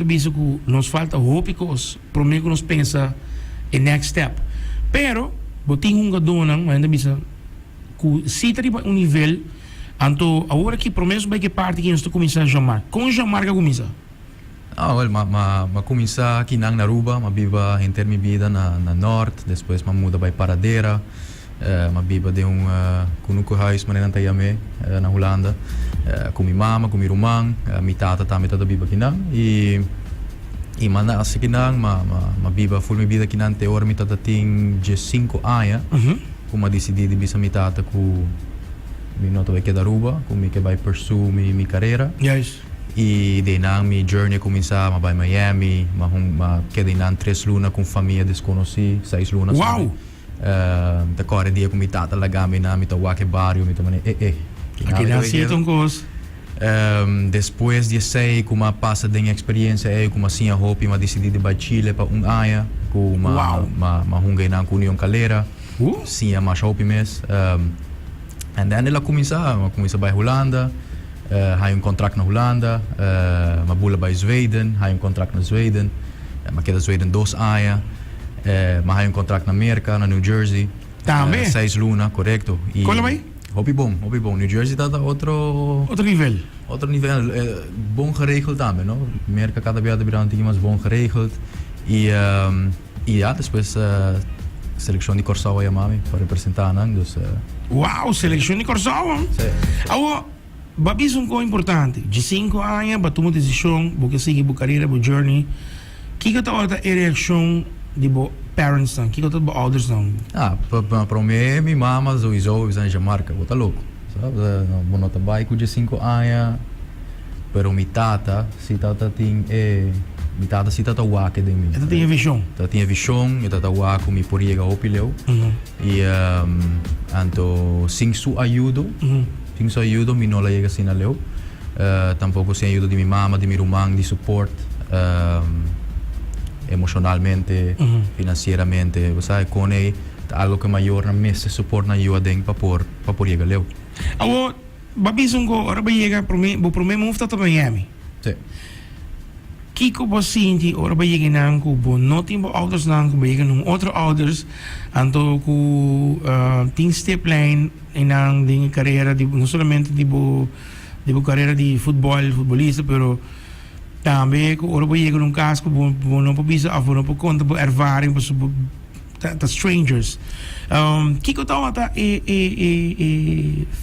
Biso que nos falta hópicos, prometo que nos pensa em next step. Pero, boting um gadonang, ainda bisa, que se triba um nível, anto agora que prometo vai que parte que nós estamos começando a chamar. Com chamar que começa? Well, começa aqui na Aruba, biba em termi vida na norte, depois muda para Paradera, biba de kunuku huis maar in na Holanda, com minha mama, com minha irmã, minha tata também toda biba aqui não e mana assim aqui não, biba full minha vida aqui não te hora minha tata tem 5 anos, como decidi de bisa minha tata com minha nota vai que da Aruba, com minha que vai pursue minha carreira. Yes. E daí na minha journey começar, vai Miami, que daí na 3 lunas com família desconhecida, 6 lunas. Wow! Da core dia com minha tata lagami na minha wake barrio, minha mãe Aqui nasci então coisa. Depois de sei como passa da experiência como assim a hope mas decidi de ir Chile para ano, com uma hunga na União Calera, sim a mais hope mes. And then ela começa para Holanda. Hij contract na Holanda, maar boelen bij Zweden, hij contract naar Zweden, maar ik heb Zweden 2 jaar, maar hij contract naar Amerika, naar New Jersey. Também? 6 luna, correcto. Qual é? Hobby bom. New Jersey dat outro nível. Outro nível, bom geregeld também, no? Amerika cada vez de mas bom geregeld. E ja, depois seleção de Corsau a mami para representar, né? Dus, Uau, seleção de Corsau. Agora babis um coisa importante. De 5 anos, batu uma decisão, porque seguir a carreira, a journey. Que que tá a reação de bo parents não? Que que tá bo elders não? Para mim, minha mama sowieso is een marca, wat louco. Sabe? Não nota bike de 5 anos, pero minha tata, se tata tem minha tata se tata wake de mim. Ela tem visão. Ela tem visão, e tata wake me poria opileu. E anto sing su ajudo. Sin su ayuda, mi no la llega sin aleo. Tampoco sin ayuda de mi mamá, de mi hermano, de support emocionalmente, financieramente. O sea, con él, algo que mayor, me se support na ayuda para por llegar aleo. Agora, babison ko, ora ba llega pro me move to Miami. Sí. Kiko ba sinti, ora ba llega nang ko bo nothing ba ouders nang ko ba llega nung otro ouders anto ko ting step line inang ding carreira di non solamente di bo carreira di futbolista pero também ko ora ba llega nung casco bo no po bisa af no po conta bo ervaring bo ta strangers. Kiko ta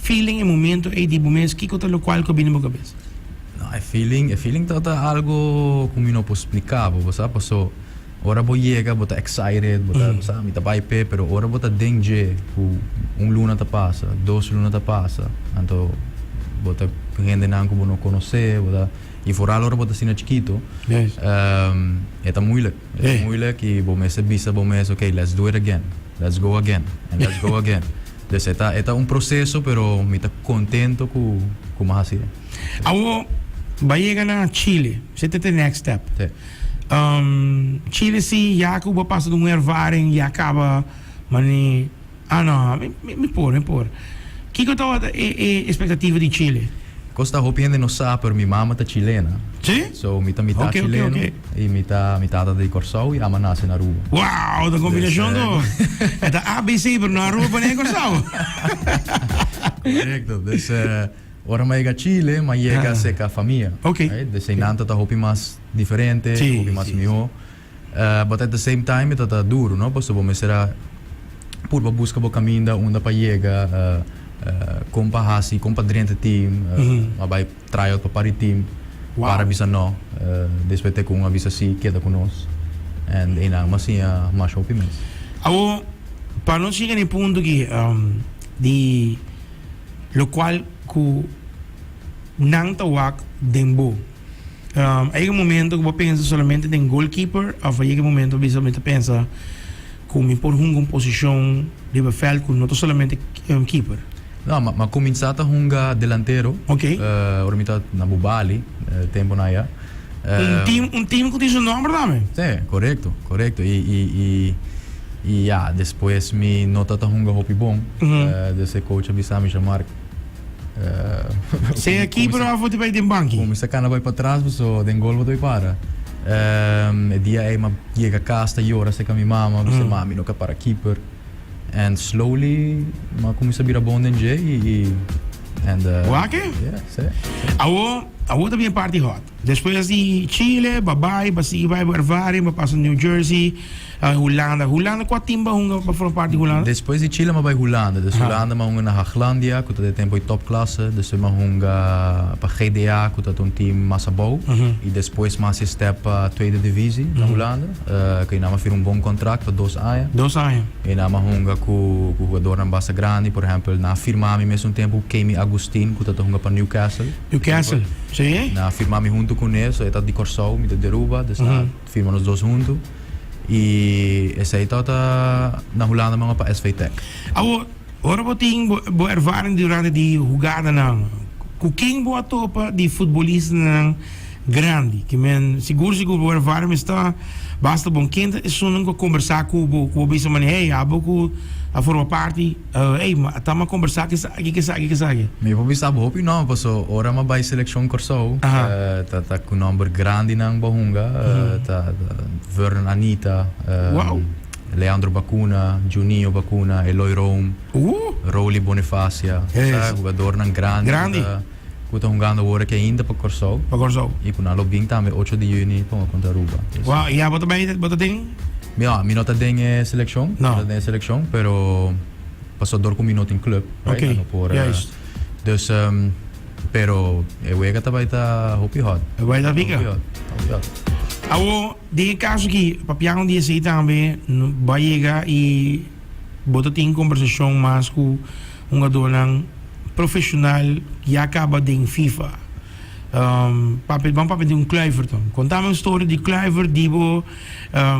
feeling e momento e di momentos kiko ta lo qual ko binimo cabeça. É feeling tá algo como não posso explicar, sabe? Passou, ora vou chegar, vou tá excited, vou tá, sabe? Me tá vai pé, pero ora vou tá danger, luna tá passa, 2 luna tá passa, então vou tá gente não conhecer, vou tá e fora ora vou tá sendo chiquito, é tá moeilijk e vou me bisa, vou me okay, let's do it again, let's go again, and let's go again. Dus é tá processo, pero me tá contento com assim. Vai chegar na Chile, você tem o next step. Chile sim, já que o passa de ervaring, já acaba, mas não, me por. Que eu tô a expectativa de Chile? Costa hoping não sabe, pero minha mama tá chilena. Sim? So, mitad chileno e mitad de Corsau e ama nasce na rua. Uau, da combinação do... É da ABC, pero na rua para Corsau. Correcto, dus... Ora mais chega Chile, mas chega seca a família. Okay. Right? De nanta tá hopi mais diferente, hopi mais melhor. But at the same time, tá duro, não? Porque vamos será por busca o caminho onde para chegar, compa hasi, compa dentro team, vai tryout para team, para bisa não, depois ter com uma bisa si queda conosco. And ina mas sia mais hopi mais. Agora, para não chegar no ponto que de lo qual ku nang tawak dembo. Hay un momento que vos pensas solamente en goalkeeper, o hay un momento que vos pensas como por una posición de veld, no solamente keeper. No, ma cominciata hunga delantero. Okay. Ormita na Bubali, tempo na ya. Un team que dice su nombre también. Sí, correcto. Y ya, después mi nota ta hunga hopi bom. Desse coach abisa me chamar. Sei aqui, pero a foto vai de banco. Como essa cana vai para trás, so den gol vai para. Dia ay mag-giga casta yora sa kami mama, gusto mami no ka para keeper. And slowly, makumisa birabon din and Wake? yeah, say. Awo também party hot. Depois de Chile, babai, basi vai ervaring, passa New Jersey, Holanda. Holanda, qual timba hunga para party Holanda? Depois de Chile, mas vai Holanda. Dus Holanda, mas hunga na Haglandia, que tá tempo em top classe. Dus mas hunga para GDA, que tá um time massa bom. E depois mas step para tweede divisie na Holanda. Que ainda mas bom contrato para 2 anos. 2 anos. E ainda mas hunga com o jogador na Bassa Grande, por exemplo, na firmami mesmo tempo Kemi Agustin, que tá hunga para Newcastle. Newcastle. Sim? Na firmami junto com ele, so tá de Corsou, me de Deruba, dus na firma nos dois juntos. E esse aí tá na Holanda mga pa SV Tech. Ora boting bo ervaring durante die jogada nang kuking bo atopa di futebolista nang grande que men seguro bo ervaring está basta bom kind is so nung conversar com o bisa man hey abo ku a forma parte hey tama conversar que aqui. Me vou bisa bo não, passo ora ma by selection Corsou. Tá com number grande nang bahunga, tá Vern Anita. Wow. Leandro Bacuna, Juninho Bacuna, Eloy Rome, Roli Bonifacia, jogador ng grande. Kuta jogando agora que ainda para Corsou. Para Corsou. E com a lobbying também 8 de junho para contra Aruba. Wow, e bota ding? Ja, mi nota ding seleção, no. Ding seleção, pero passou dor com minuto em club, right? Okay. Juist. Dus pero eu ega também tá hopi hot. Vai da fica. Awo, de caso que papião dia sei também, vai chegar e bota tem conversação mais com jogador profissional que acaba de FIFA. Papi de Kluivert. Contame uma história de Kluivert, Dibo,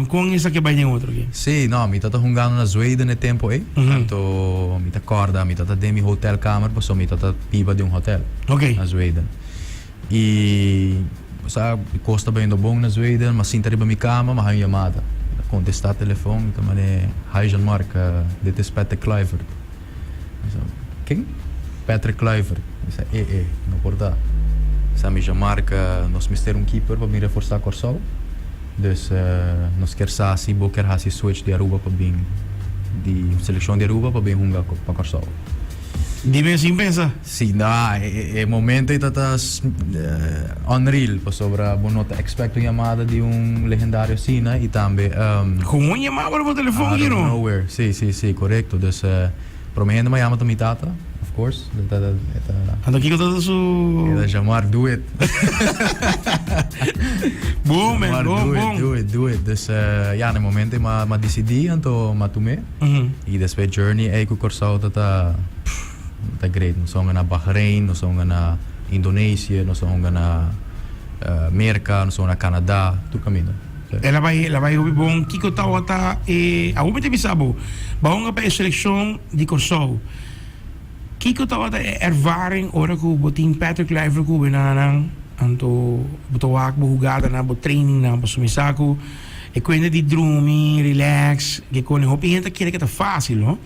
com essa que vai de outro aqui. Sim, não, mi tata jogando na Zweden no tempo aí. Então, mi tata corda, mi tata demi hotelkamer, passou mi tata piba de hotel. Ok. Na Zweden. E sabe, costa bem do bom na Zweden, mas sinta riba mi cama, mas hay chamada. Contestar telefone, então mané, hay Jean-Marc, dit is Patrick Kluivert. Quem? Patrick Kluivert. Não porta. Sabe, Jean-Marc, nós mister keeper para me reforçar Corsou. Dus nós quer assim, bo quer assim switch de Aruba para bem de seleção de Aruba para bem hunga para Corsou. Dime assim pensa? Sim, não, é momento está unreal, para sobra bonota expect uma chamada de legendário assim, né? E também como chamada por telefone aqui, não? Nowhere. Sim, correto. Dus prometendo uma chamada mi tata. Of course. Ando aqui que eu tô su. Eda chamar do it. Bom, man, bom. Do it. Dus ja, no momento ma decidi então ma tomei. E depois journey aí com Corsou tá great. Nós somos na Bahrein, nós somos na Indonésia, nós somos na América, nós somos na Canadá, tudo caminho. Ela vai bom. Kiko tá a última bisabo. Baonga pa seleção de Corsou. Kiko tawa ta ervaring ora ko boting Patrick Kluivert ko binanang anto butawak bo hugada na bo training na pa sumisako e kwenda di drumi relax que quando hopi gente quer que tá fácil, não?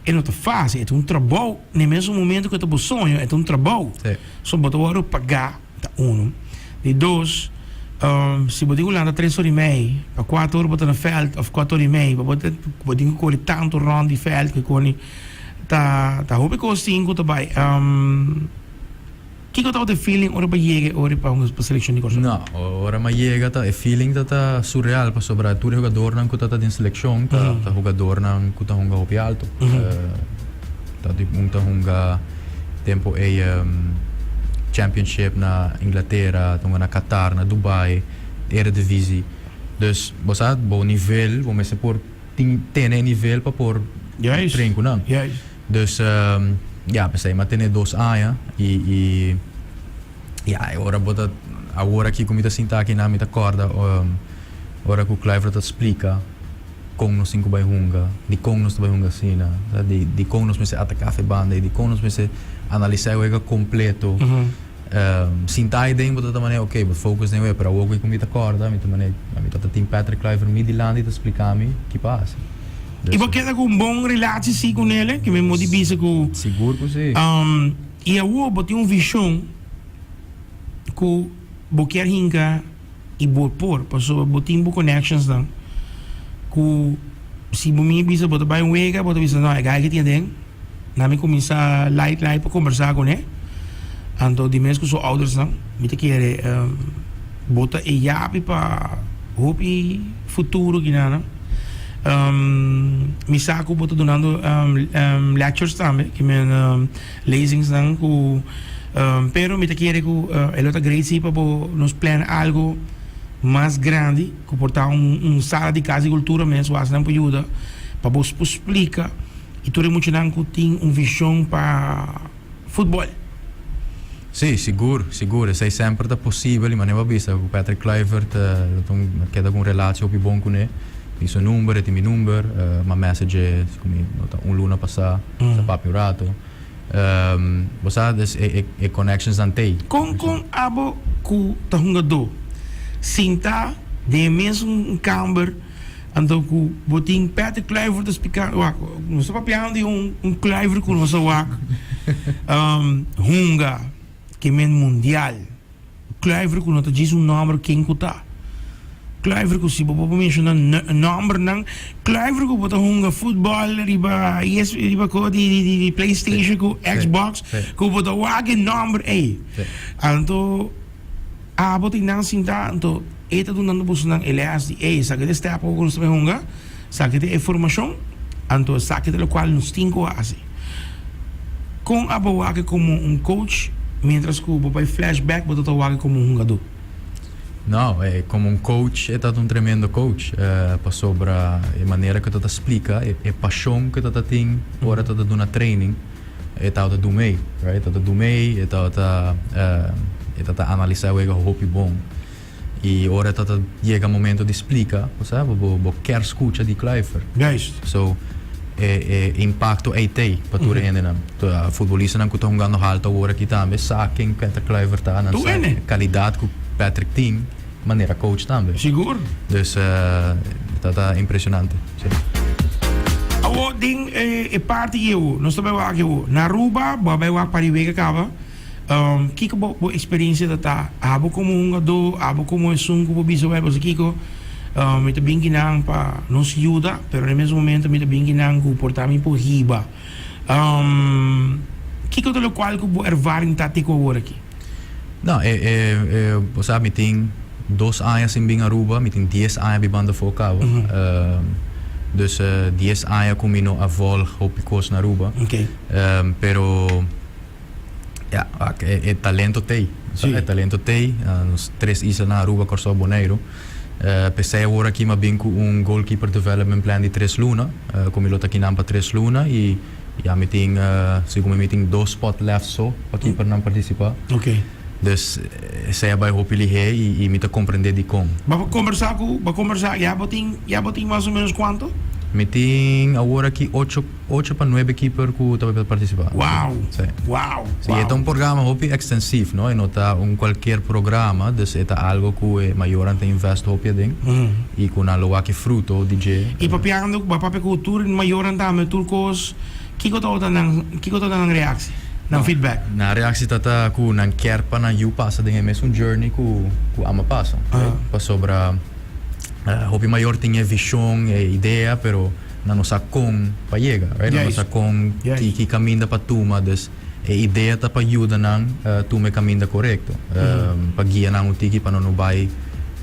E não tá fácil, é trabalho, nem mesmo momento que eu tô sonho, é trabalho. So botawaro pagar ta uno. De dois, se boting Holanda 3 horas e meia, a 4 horas botar na veld of 4 horas e meia, boting ko tanto rond die veld que quando ta hoop ik ook zien erbij. Kijk wat de feeling ora ba llega ora pa uma seleção de Corsou. Não, ora ma llega tá, é feeling tá surreal para sobra tu jogador não que tá de seleção, tá jogador não que tá honga hopi alto. Tá de tá honga tempo championship na Inglaterra, tá na Qatar, na Dubai, Eredivisie. Dus você bom nível, vamos se por ter nível para por treino não. Dus ja, pensei, mas tem 2 anos e agora bota agora aqui como está sentar aqui na minha corda, agora que o Kluivert explica como nós 5 by hunga, de como nós by hunga sina, de como nós me atacar a banda, de como nós me analisar o ego completo. Sentar aí dentro da maneira, ok, but focus nem é para o que como está corda, minha maneira, minha tem Patrick Kluivert me de lá e explicar-me que passa. E você quer com bom relação sim com ele, que me motiva com. Seguro que sim. E eu vou ter visão que você quer hinga ibopor, paso botimbo connections dan, ku si bumi bisa bota ba yung wega, bota bisa no, gaya que tienen, namin começa light para conversar com ele, então de mesmo que sou ouders dan, me te quer bota e yapi pa hopi futuro ginana. Mi saco bota donando lectures também, que men lezings dan ku pero me te quiere que el otro grade sí para nos plan algo más grande que portar sala de casa de cultura mesmo assim não ajuda para vos explica e tu muito não que tem visão para futebol. Sì, sicuro, sei sempre da possibile, ma ne va vista con Patrick Kluivert, che da con relazione più buona con il suo numero, il mio numero, ma message come un luna passa, sa più rato. Você dus e connections dan te. Com abo ku tahungado. Sinta de mesmo kamer então ku boting Patrick Kluivert explicar wak. Nós papiando Kluivert ku nós wak. Hunga que men mundial. Kluivert ku nós diz número quem ku ta. Kluivert ku si bobo mencionar number nang Kluivert ku bota hunga football riba ko di PlayStation ku Xbox ku bota wagen number anto bota nang sinta anto eta do nando bus nang elias di sabe de step ko sa hunga sabe de informação anto sabe de lo qual nos tinco assim com wage como coach mientras que bobo flashback bota wage como jogador. No, come un coach è stato un tremendo coach sopra la maniera che ti spiega e passione che ti tieni ora ti dà una training e ti dà do me, right? Ti dà do me e ti dà analizzare quello che è buono e ora ti llega il momento di spiegare bo che scuccia di Kluivert. Juist. So impacto è te per tu rendere futbolista non che sta giocando alto ora che tambe sa che Patrick Kluivert ha una qualità che Patrick team maniera coach também. Seguro. Dus tá impressionante. Sim. Awo ding e parte eu, nós também wak eu na Aruba, babai wak para wega kaba. Kiko bo experiência da tá, abo como jogador, abo como sungo bo biso webo kiko. Me te binginang pa nos ajuda, pero no mesmo momento me te binginang ku portar-me por riba. Kiko de lo qual ku bo ervaring tatiko agora aqui. No, você me tem 2 anos em Aruba, me tem 10 anos em banda focava. Dus 10 anos comigo a vol hopicos na Aruba. Okay. Pero ja, é talento tem. É talento tem. Nos 3 islas na Aruba Corso Bonaire. Pensei agora aqui mas bem com goalkeeper development plan de 3 luna. Comigo aqui na 3 luna e ja, me tem segundo me tem 2 spot left so para keeper não participar. Okay. Dus saya vai hopili e me tá compreender de como. Vamos conversar, já botin mais ou menos quanto? Me tem agora aqui 8 para 9 keeper que também participar. Uau! Sim. Uau! Sim, é um programa hopi extensivo, não? E não tá qualquer programa, dus é algo que é maior ante invest hopi ding. E com a loa que fruto DJ. E papiando, papi cultura maior ante me turcos, kiko to nang reaksi. Na feedback. Na reaksi tata ku nang kerpa na you passa dengan mesmo journey ku ama passa. Pa sobra hopi maior tinha visão e ideia, pero não sa com pa llega, right? Não sa com que caminha pa tuma, des e ideia ta pa ajuda nang tume caminha correto. Pa guia nang utiki pa não vai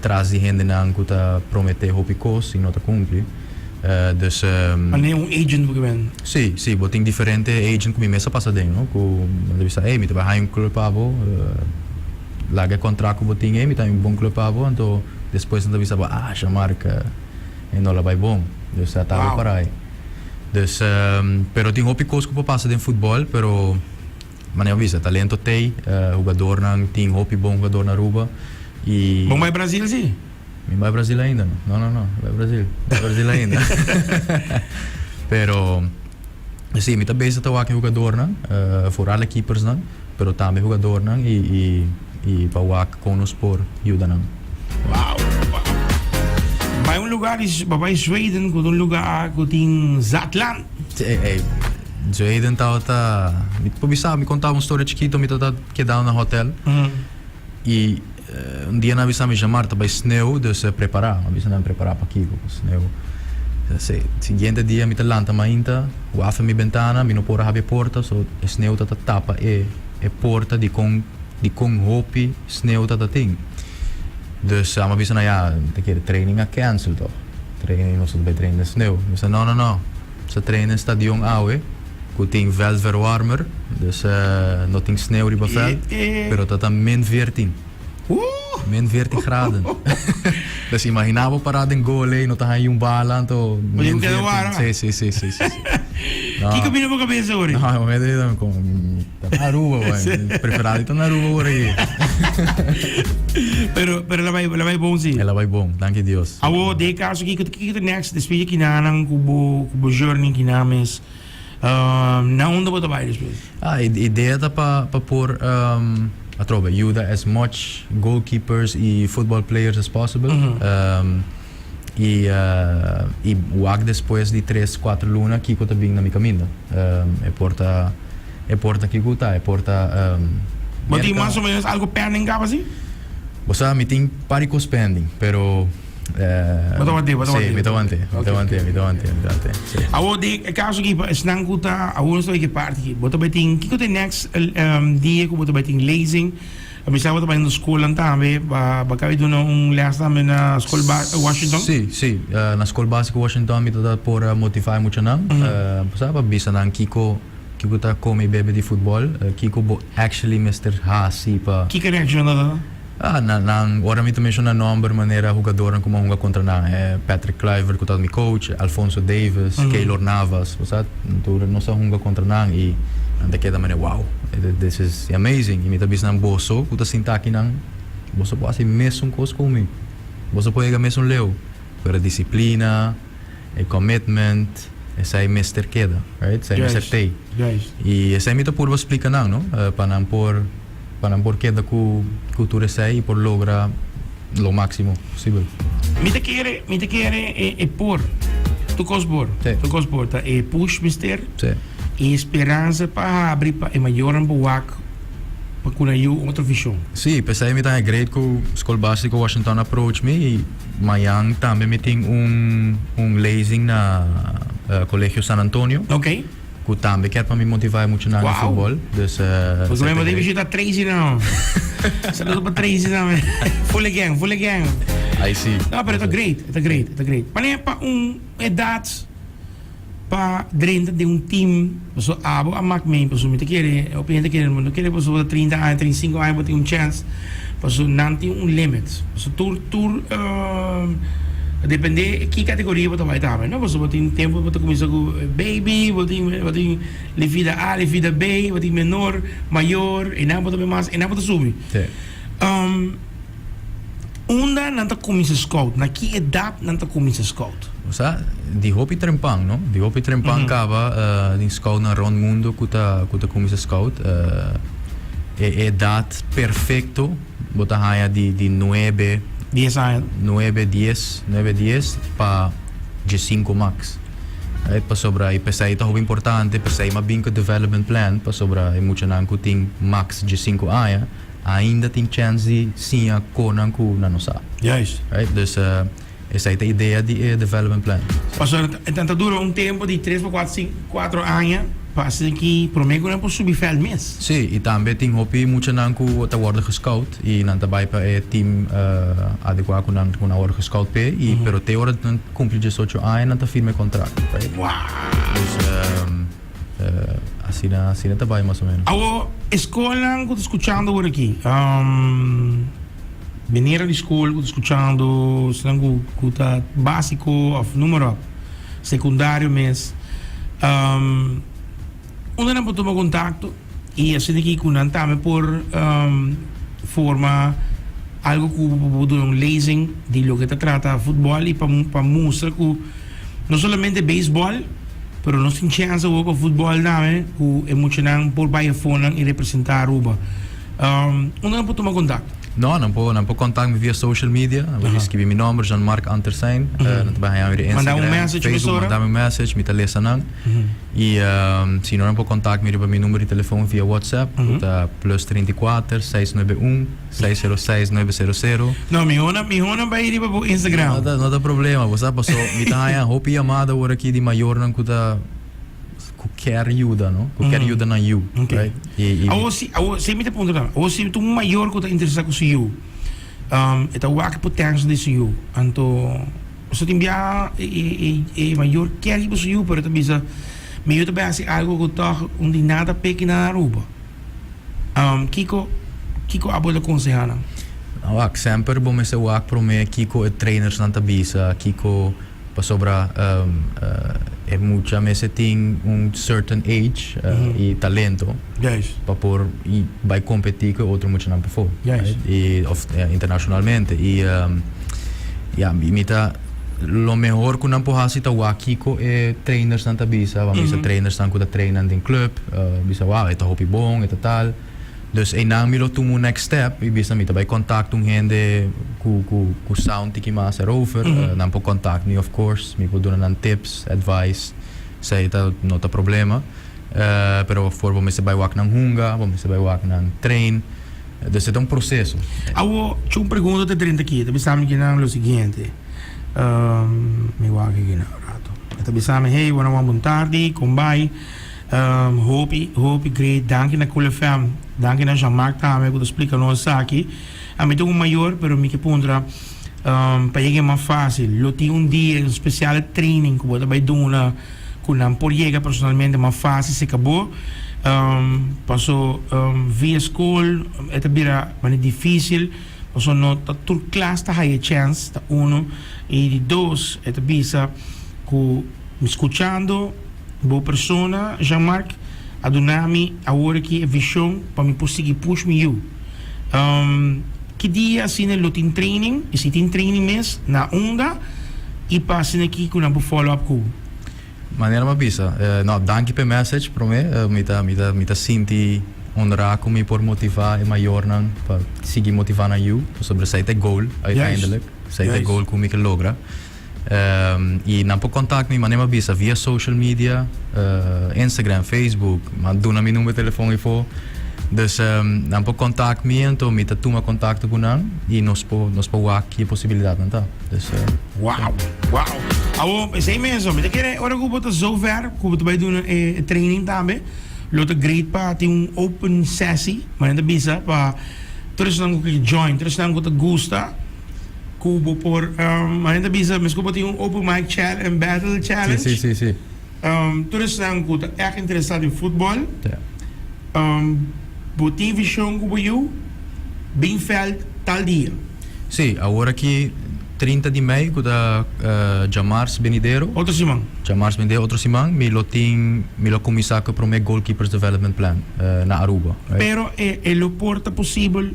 traz de rende nang ku ta promete hopi cos e não ta cumpre. Dus wanneer agent mo ben? Sì, boting differente agent come messa passa dentro, no? Ku devi sa mi trabalha em club abo, larga contrato boting mi tá em bom club abo, então depois não devi sa chamar que não la vai bom. Dus tá para aí. Dus pero tem hopi coisa que passa dentro futebol, pero mas não visa talento tem, jogador não tem hopi bom jogador na Aruba e bom vai Brasil sim. Mi vai Brasil ainda, não, vai Brasil ainda. Pero sim, mi tá bem se tá aqui jogador não, fora alle keepers não, pero também jogador não e para o com nos por ajuda não. Wow. Vai lugar vai Sweden, com lugar que tem Zatland. Sweden tá, me contava uma história chiquito, me tá quedando no hotel. E um dia na visa me chamar também sneeuw, dus preparar, a visa não preparar para aqui, sneeuw. Siguiente dia me lanta mainta, o afa mi ventana, mi no pora habe porta, so sneeuw tata tapa e porta di con hopi sneeuw tata ting. Dus ama visa na ja, te keer training a cancel toch. Training was bij trainen sneeuw. We zeiden no. Ze trainen in stadion ouwe. Kuting veld verwarmer. Dus no ting sneeuw riba veld. Pero tata min 14. Min 14 graden. Dus imaginabo parada em gole, no tahan yung bala, to min 14. Sí. Kiko bino po cabeça hoje? No, me digo com na Aruba, preferado tá na Aruba hoje. Pero ela vai bom sim. Ela vai bom, danke Deus. Awo de caso Kiko next, despeje kinanang kubo journey kinames. Na onda bota vai despeje. A ideia tá para pôr atrova, ajuda as much goalkeepers e football players as possible. E wag depois de 3-4 luna Kiko tá vindo na minha caminho. É porta Kiko tá, é porta mas tem mais ou menos algo pending cá assim? Você me tem parico spending, pero Mitawante. Awo de caso que snang kuta, awo no que parte. Bota beting Kiko the next dia ko bota beting lazing. Bisa bota na escola também, ba cabe doon les também na escola Washington. Sim, na escola básica Washington me tá por motivar muito não. Sabe, bisa nang Kiko tá come bebe de futebol. Kiko bo actually Mr. Hasi pa. Que connection na? Ora mi também na number maneira jogador como joga contra na Patrick Kluivert que tá meu coach, Alfonso Davis, Keylor Navas, você não só joga contra na e anda que da maneira wow, this is amazing. E mi também na bosso, que tá sinta aqui na bosso pode mesmo coisa comigo. Bosso pode mesmo leu, para disciplina, commitment, essa é Mr. Queda, right? Essa é Mr. Tay. E essa é mi tá por explicar não, para por queda que cultura sai e por lograr lo máximo possível. Me te quer por tu cospor, tá push mister. Sim. E esperança para abrir para maior um pouco para conhecer outra visão. Sim, pensei me tá great que o escola básica Washington approach me e Mayang também me tem lazing na colégio San Antonio. Ok. Que também quer para me motivar muito no futebol. Dus você vai poder visitar 13 não. Você não para 13 não. Full gang. Aí sim. Não, mas tá great. Mas é para idade para dentro de team, so abo a mak me, so me te quer, o pente quer, não quer pessoa 30 anos, 35 anos ter chance, so não tem limit. So tour depende que categoria você vai estar, não? Você tem tempo para começar com baby, você tem vida A, vida B, você tem menor, maior, e não pode mais, e não pode subir. Onda não tá começar scout, na que idade não tá começar scout? Sa di hopi trempang, no? Di hopi trempang kaba din scout na round mundo kuta começa scout edad perfecto bota haya di 9 10 anos 9-10 pa de 5 max. Right? Pa sobra e pesa ito hobi importante pesa ima binko development plan pa sobra e mucha nang kuting max de 5 aya ainda tem chance de sim a konan ku nanosa. Yes. Right? Dus essa é a ideia de development plan. Pastor, então dura tempo de 3 para 4 anos para que prometo não posso subir fel mês. Sim, e também tem hopi muito não que o worden gescout e não também para o team adequado com não worden gescout pe e pero te hora não cumpre 18 anos não tá firme contrato, right? Wow. Dus assim também mais ou menos. A escola que eu tô escutando por aqui. Venir à escola, escutando, que tá básico, of número, secundário mês. Onde não tomar contato e assim daqui com não também por forma algo que um lazing de lo que te trata futebol e para mostrar que não somente beisebol, pero nós temos chance de jogar futebol também, que emocionam por baixo fone e representar Aruba. Onde não tomar contato? não pode contact me via social media. Vou escrever meu nome, Jean-Marc Antersein. Não trabalhar no Mandar Instagram, message, Facebook, mandar message, me telefona. E se não pode contact me, meu número de telefone via WhatsApp, tá +34 691 606 900. Não, me hona vai ir para o Instagram. Não tem problema, você passou, me tá hopi amada agora aqui de maior não kuda qualquer ajuda, não? Qualquer ajuda na you, right? Se me te perguntar, ou se tu maior que está interessado com you, é o que potência desse you, então você tem bia e maior quer ir para you, pero também se me eu também assim algo que tá onde nada pequena na Aruba. Kiko abo da consejana. Wak sempre bom me se wak pro me Kiko é trainers na tabisa, Kiko pa sobra é muita me se tem certain age e talento. Yes. Pa por e vai competir com outro muito não before. Yes. Right? E internacionalmente e imita lo mejor que não pode ser o Kiko é trainers na tabisa, vamos trainers na kuda treinan din club, bisa wow, ito hopi bom, ito tal. Dus nang milo tumo next step, ibig na may contact ng gente ku sound tiki mas erover, nang po contact me of course, may po doon ng tips, advice, sa ita no ta problema. Pero for po may sabay wak ng hunga, po may sabay wak ng train. Dus ito proceso. Awo, tinha pergunta de 30 aqui, tabi sa amin ginang lo seguinte. May wak ginang rato. Tabi sa amin, hey, wana wang tarde, kumbay. Hope great, danke na Cool FM, danke na Jean-Marc também, que explica nós aqui. A mim tenho maior, pero me que pondra para chegar mais fácil. Eu tenho dia especial de training que eu vai dar com não por chegar personalmente mais fácil, se acabou. Passou via escola, é bira, mas é difícil. Passou não tá tur classe tá high chance, tá e dois, é bisa que me escutando. Boa persona, Jean-Marc, a donar-me a hora que a visão para me conseguir push me you. Que dia assim eu tenho training, e se tem training mesmo na onda e passa aqui com uma follow up com. Maneira uma bisa. No, danke per message para mim, me tá senti honrar como por motivar e maior não para seguir motivando a you sobre esse goal uiteindelijk, esse goal como que logra. E não pode contact me, mas nem bisa via social media, Instagram, Facebook, mas doe na meu número de telefone for. Dus não pode contact me, então me toma contato com não e nós po aqui possibilidade não tá. Dus Wow. Awo, sei mesmo, me quer ora que bota zover, que bota vai doen training também. Lota great pa tem open sessie, mas ainda bisa pa todos não que join, todos não que gusta. Kubo por ainda bisa, mas kubo tem open mic challenge and battle challenge. Sim. Todos não que é interessado em futebol. Botin visão kubo you, bem felt tal dia. Sim, agora que 30 de maio, que da Jamars Benidero. Outro simão. Jamars Benidero, outro simão, me lo começar com o meu Goalkeepers Development Plan na Aruba. Right? Pero é o porta possível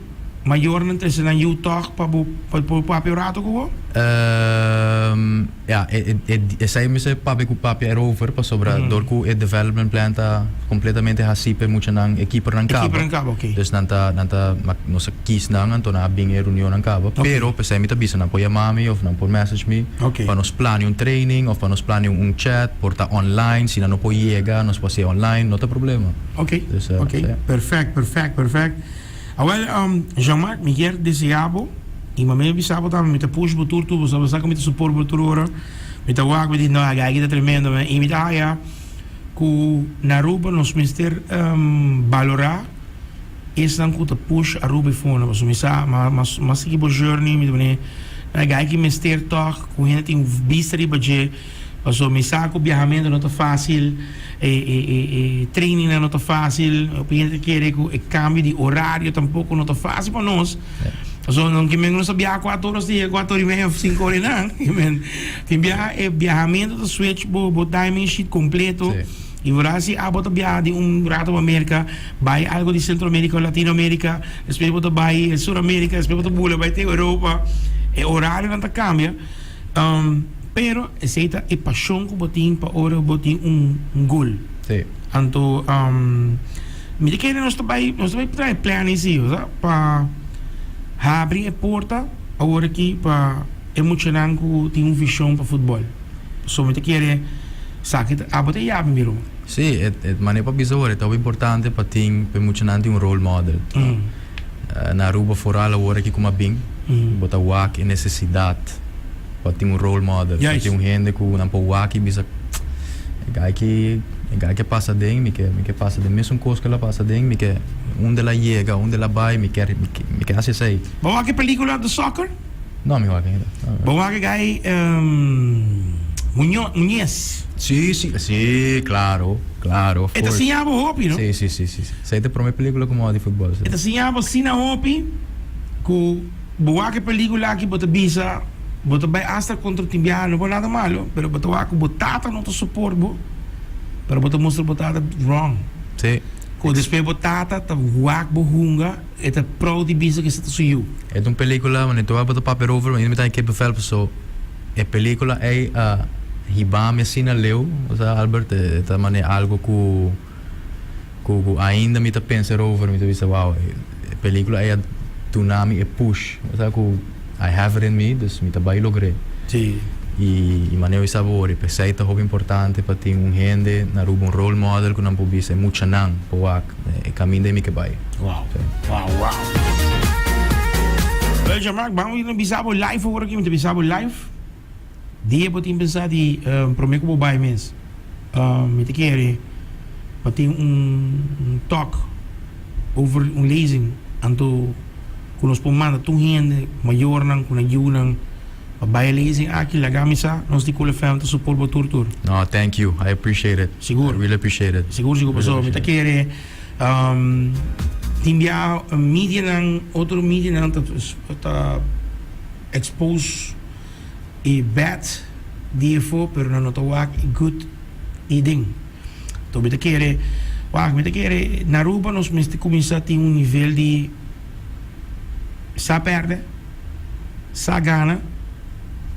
maior não ter sido you talk para papel rato kubo? Ja, sei me se papi erover pa sobra dorku development plan ta completamente hasipe mucha nang equipe nang cabo. Okay. Dus nanta no sa kies nang anto na bing reunião nang cabo. Pero pa sei me ta bisa na po yamami of nang po message me. Okay. Pa nos plani un training of pa nos plani un chat porta online sina no po llega nos pa se online no ta problema. Okay. Dus, okay. Perfect. Jean-Marc, me quer desejável e mamãe bisabo também me push botur tu, você sabe me support botur ora. Me tá wag me não a gaga tremendo, mas e me tá ya ku na Aruba nos mister valorar esse não que push a Aruba fona, mas me sa mas que bo journey me bene na gaga que mister talk com gente tem bistri budget. Also, me saco viajamento não tá fácil, training não tá fácil, o cliente quer que cambio de horário tampouco não tá fácil para nós. Also, não que não sabia 4 horas dia, 4 horas e meia, 5 horas não. Tem viajamento do switch, bo timing sheet completo. E agora se a bota viajar de rato para América, vai algo de Centroamérica, Latinoamérica, depois bota vai Sul-América, depois bota bula, vai ter Europa, horário não tá cambia. Pero aceita e paixão que botin para ora botin gol. Sim. Então, me quer nós também trazer planos aí, para Abre a porta agora aqui para emocionar que tem visão para futebol. So me te quer sabe abota e abre miro. Sì, ma ne pa bisogno, è troppo importante per ting per muchinanti un role model. Na ruba foral ora que como bem, bota wak e necessidade. Para ting un role model, para ting un gente que não pode wak e bisa gai que passa dentro, me que passa dentro, mesmo coisa que ela passa dentro, me que onde ela chega, onde ela vai, me que assim sei. Bawa que película de soccer? Não, me wak ainda. Bawa que gai Muñez. Sì, claro. Esta se llama Hopi, no? Sì. Sei te prome película como de futebol. Esta se llama Sina Hopi, que bawa que película aqui bota bisa, bota vai hasta contra Timbiano, não nada malo, pero bota wa que botata não te support bo, pero bota mostra botata wrong. Sì. Ko despe botata ta wak bo hunga, eta pro di bisa que está suyo. É uma película, mas então bota papel over, mas não tem que bevel so. É película é hiba me sina leu, o sea, Albert, tá mane algo que ainda me tá pensar over, me tá visa wow, a película é tsunami é push, o sea, que I have it in me, dus me tá vai lograr. Sim. E maneiro e sabor, e pensei tá muito importante para ter gente na rua role model que não pode ser muito não, poak, é caminho de mim que vai. Wow. Well, Jean-Marc, vamos ir no Bisabo live agora aqui, no Bisabo live. Dia pode pensar de prometo que vou vai mesmo. Me te quer para ter talk over lezing anto com os pomanda tu gente maior não com ajuda para vai lezing aqui lá gamisa nós de cola fam to support bo tour. No, thank you. I appreciate it. Seguro. I really appreciate it. Seguro pessoal, me te quer timbia media nang outro media nang ta expose e bad DFO pero não tô wak good eating. Então me te quer na Aruba nós mesmo começar a ter nível de sa perde, sa gana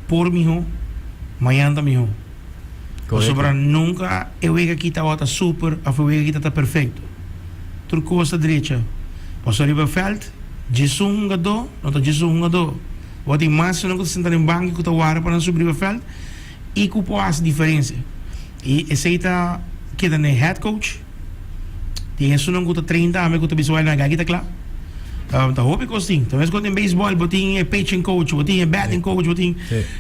por miho, mayanta miho. Sobra nunca eu vejo aqui tá outra super, a eu vejo aqui tá perfeito. Tur costa direita. Posso arriba veld, Jesus gado, não tá Jesus gado. Wat die mensen nog sentar em banco que tá wara para subir o veld e que pode diferença. E essa que é head coach. Die is não que 30 anos que tá visual na gagita claro. Tá hoop ik assim. Talvez quando em baseball, botin pitching coach, botin batting coach, botin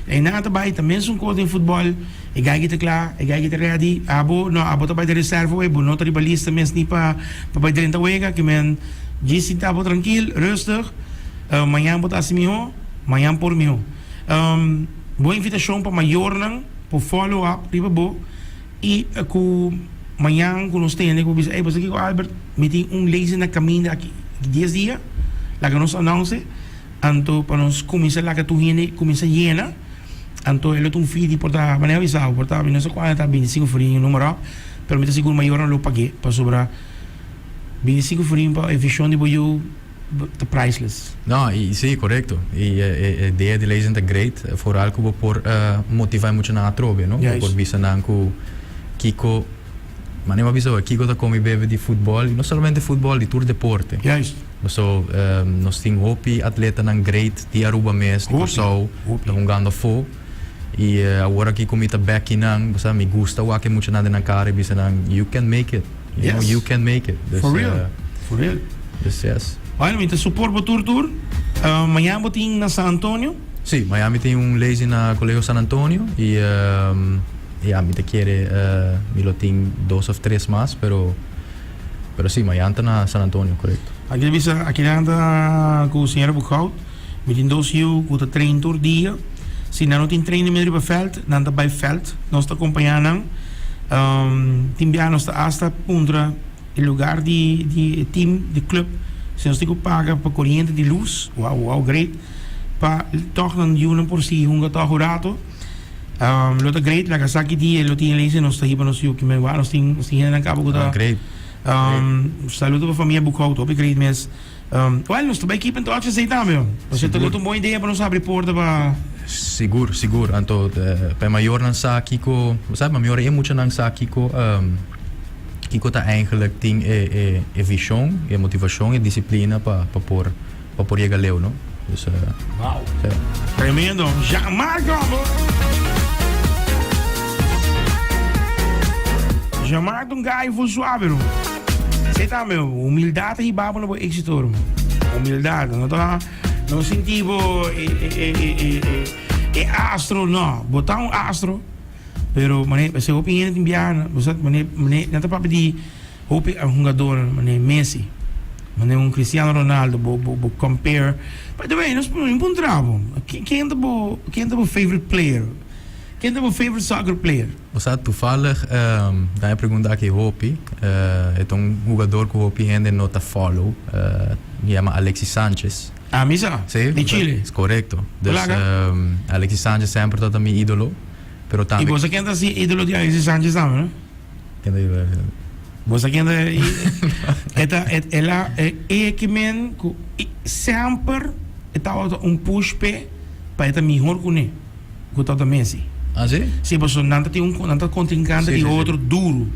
e nada bij, também um coach em futebol. E gagita claro, e gagita ready. Abo tá bij de reserva, e não tá ribalista, mas nem para bij 30 wega, que men disse tá bo tranquilo, rustig. Manhã botar assim miho. Manhã por mim. Boa invitação para maior não, para follow up, riba bo. E com manhã com nós temos, com bisa, você aqui com Albert, me tem lazy na caminho aqui 10 dias, lá que nós announce, anto para nós começar lá que tu gente começa llena, anto ele tem feed por da maneira visão, por da não sei qual tá 25 frio número, pero me tem seguro maior não lo paguei para sobrar 25 frio para efficiente de boio the priceless. No, sì, corretto. E idea di legend è great, vooral que por motivar muito na trobe, no? Yes. Por visa nanku Kiko, ma ne bisogno Kiko da come beve di football, non solamente football, di tour deporte. Juist. So, nos ting hopi atleta nan great di Aruba mes, di Corso, da hungando fo. E agora que comita back in basta mi gusta wa que muito nada na cara bisa nang you can make it. You know, you can make it. For real. For real. Yes. Olha, então support para tour. Amanhã vou ter na San Antonio. Sì, Miami tem lazy na Colegio San Antonio e a mi te quiere mi lo tem 2 of 3 más, pero sì, Miami está na San Antonio, correcto. Aqui anda com o senhor Buchhout, met in 2 uur, com o trein door dia. Se não tem treino meer op veld, dan tá bij veld, nós está acompanhando. Timbia nós está hasta contra o lugar de team, de club. Se nós temos que pagar para corrente de luz, wow, great. Para toch dan jungen por si hunga toch horato. Lota great, la kasaki die lo tinha lezen nós está hier para nós que me va nós tinha na cabo da. Great. Saludo para a família Buchhout, op great mes. Well, nós também keep in touch sei também. Você tem uma boa ideia para nós abrir porta para Siguro. Anto per maior nan sa Kiko, sabe, maior é muito nan sa Kiko Kiko tá eigenlijk ting vision, motivação e disciplina para por chegar leu, não? Dus, Wow. sí. Tremendo. Jean-Marc Gambo. Jean-Marc um guy full suave, bro. Você tá, meu, humildade e babo no exitor, mano. Humildade, não tá, não sentivo astro, não. Botar astro, pero, mané, você opinião de Biana, você, mané, não tá para pedir, opinião jogador, mané, Messi, mané, Cristiano Ronaldo, bo compare, mas também, nós encontramos, quem é o favorite player? Quem é o favorite soccer player? Você toevallig, dan heb ik perguntar aqui Hopi, é jogador que o Hopi ainda não tá follow, chama Alexis Sanchez. Ah, misa? Sí, De Chile? Es correcto. Dus, Olaga. Alexis Sanchez sempre tot mi ídolo, pero E também... você quem é esse ídolo de Alexis Sanchez também, né? Você quem é... Ela é que men sempre estava push para estar melhor que ele, que o Messi. Ah, sim? Sim, você não tem contrincante Sim, de sim, outro duro.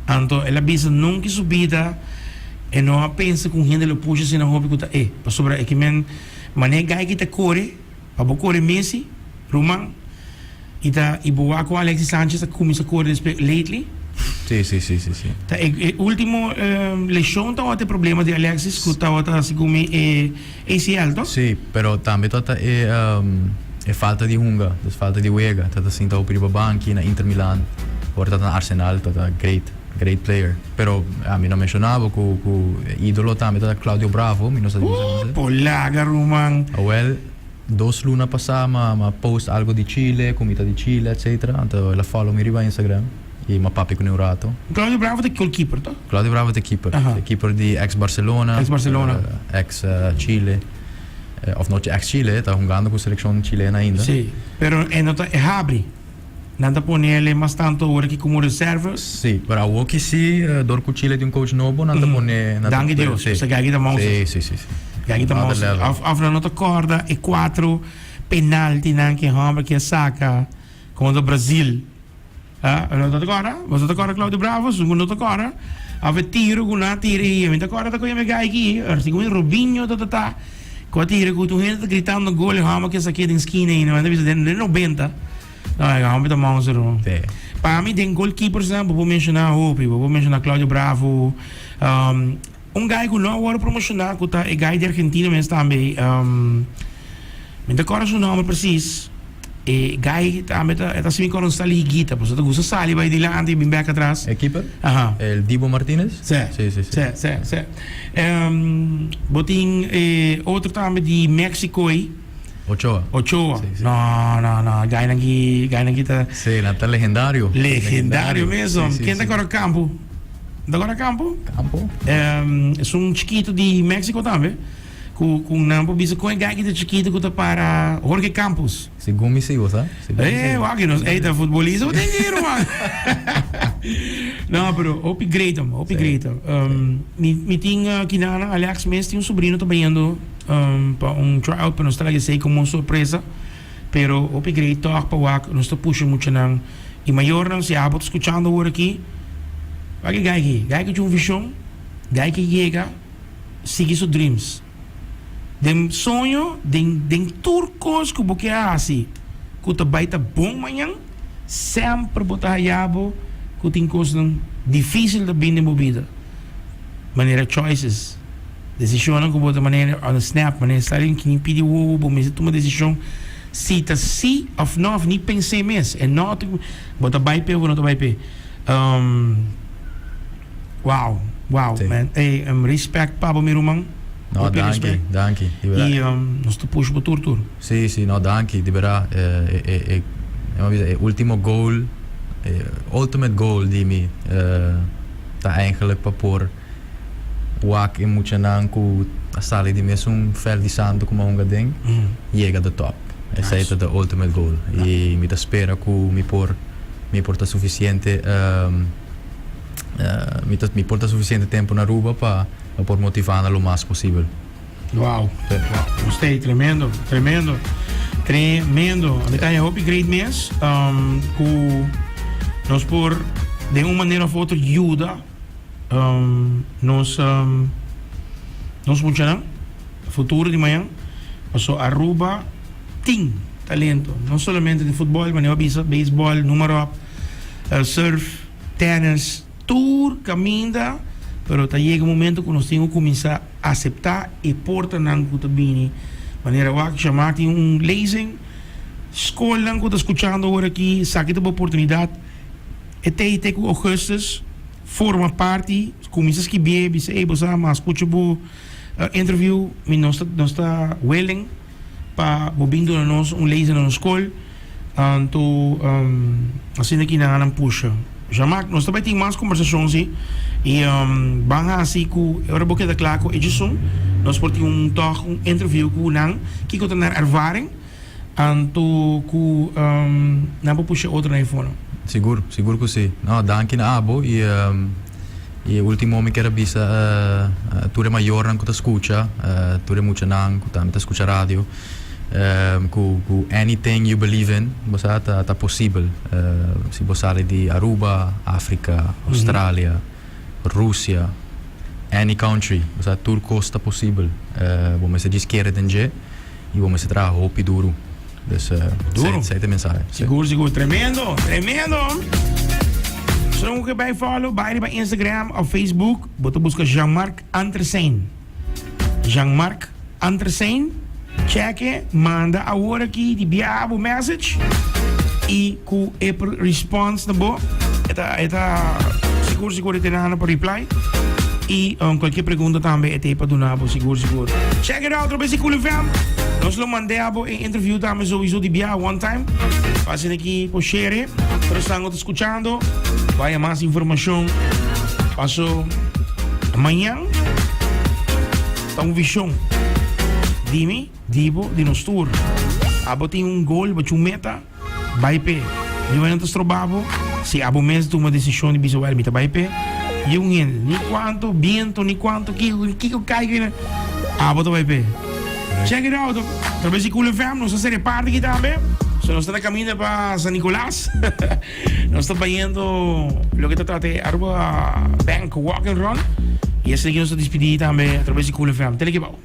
Então, ela pensa nunca subida e não pensa com gente ele puxa assim na roupa que está para sobre é que men maneira que está corre para correr Messi, Roman e boa com Alexis Sanchez que começa a correr lately. Sim. Tá, último lesão tá até problema de Alexis que tá assim como ACL, tá? Sim, pero também tota é falta de hunger, dus falta de wega. Tota assim tá o perigo banco na Inter Milan, ou tota na Arsenal, tota great player. Pero a mim não mencionava que o ídolo também tota Claudio Bravo, mim não sabia. Polaga, Roman. Well, 2 luna passada ma post algo di Chile, comita di Chile, etc. Então ela follow me riba Instagram e ma papi con Eurato. Claudio Bravo é goalkeeper, tá? Claudio Bravo é keeper. Aha. É keeper de ex-Barcelona. Ex-Barcelona. Ex-Chile. Of not ex-Chile, tá jogando com a seleção chilena ainda. Sim, pero é abre. Nada põe ele mais tanto hora que como reserva. Sim, para o que se dor com Chile de coach novo, nada põe. Danke Deus, você ganha da mão. Sim. Ganha da mão. Af na nota corda e 4 penalti que Hammer que saca contra o Brasil. Ah, nota agora, você tá agora Claudio Bravo, segundo nota agora. Ave tiro com na tiro e me tá agora tá com me ganha aqui, segundo Robinho tá. Com tiro com tu gente gritando gol, Hammer que saque de esquina e não deve ser de 90. Não, é Hammer da mão zero. Para mim tem goalkeeper, exemplo, vou mencionar Hopi, vou mencionar Claudio Bravo. Guy que não agora promocionar, que tá é guy de Argentina mesmo também. Me decora seu nome preciso. E guy também tá assim com um sali higuita, porque tu gosta sali vai de lá e vem back atrás. É keeper? Aham. El Dibu Martínez? Sim. Botin outro também de México aí. Ochoa. Sim. Não, guy nangi tá. Sim, tá legendário. Legendário mesmo. Sim, Quem tá agora campo? Agora campo? É chiquito de México também. Com nampo bisa com guy que tá chiquito que tá para Jorge Campos. Segundo me sigo, tá? Wag nos eita futebolista, tem dinheiro, mano. Não, pero upgrade. Me tinha que na Alex Messi tinha sobrinho também indo para tryout para nós trazer sei como surpresa. Pero upgrade talk para wag nós tá puxando muito não. E maior não se abot escutando agora aqui. Wag guy que tinha visão, guy que chega, sigue seus dreams. Dem sonho, dem turcos que você assim, que tu vai estar bom amanhã, sempre botar hayabo, que tem coisas difícil de bem na vida. Maneira choices, decisão que você maneira on snap, maneira estar em que nem pediu o bom, mas toma decisão, se tá sim ou não, nem pensei mesmo, e não botar vai pé ou não vai pé. Wow, man, respect para o meu irmão. No, danke. E nós te puxamos por tudo. Sim, no, danke, de verdade. Último goal, ultimate goal die me tá eigenlijk para pôr wak em muito nanco a sala de mesmo fel de santo como um gadeng chega do top. Essa é the ultimate goal. E me espera que me porta suficiente me porta suficiente tempo na rua para por motivar o mais possível. Uau! Gostei, tremendo. A metade é upgrade mesmo. Nós por de uma maneira ou outra ajuda nós funcionamos futuro de manhã So Aruba, ting talento. No solamente de fútbol, mas béisbol, número surf, tennis, tour, caminda. Pero tá chega um momento que nós temos que começar a aceitar e portar não que bem. Maneira que chamar tem lezing, escola não que tá escutando agora aqui, saque a oportunidade. Até com Augustus forma parte, começa a escrever, diz, ei, você mas escuta o interview, nós está willing para bobindo na nós lezing na escola, então assim aqui na anam puxa. Jamak, nós também temos mais conversações e banga assim que agora porque da claro que Edison nós podemos toch interview com nang que eu tenho ervaring anto que não vou puxar outro iPhone. Seguro que sim. No, danke na abo e ultimo mi quero bisa tu re maior nang kuta escucha, tu re mucha nang kuta mita escucha radio. Ku anything you believe in, basta ta possible. Si bosale di Aruba, Africa, Australia, Russia, any country, basta turco sta possible. Vamos se disquere denje e vamos se tra hopi duro. Dus Duro. Sete mensagem. Seguro, tremendo. Se não quer bij follow, bij Instagram of Facebook, bota busca Jean-Marc Andersen. Jean-Marc Andersen. Check, manda agora aqui de biabo message e com Apple response na boa. Eta seguro tem nada para reply. E qualquer pergunta também é para donar, seguro. Check it out, Robesi Cool FM. Nós lo mandamos em interview também sowieso de biabo one time. Passem aqui por share. Pero estão escutando. Vai mais informação. Passo amanhã. Tá visão. Dimi, Dibo, di nos tour. Abo tem gol, bate meta, vai pé. Eu ainda trobavo, se abo mesmo toma decisão de visual, mita vai pé. E ni quanto viento, ni quanto que cai, abo to vai pé. Check it out, talvez Cool FM, nós estamos parte aqui também. Se nós estamos caminhando para San Nicolás, nós estamos indo, lo que trata de Arba Bank Walk and Run. E esse aqui nós estamos despedindo também, através de Cool FM. Tele que bom.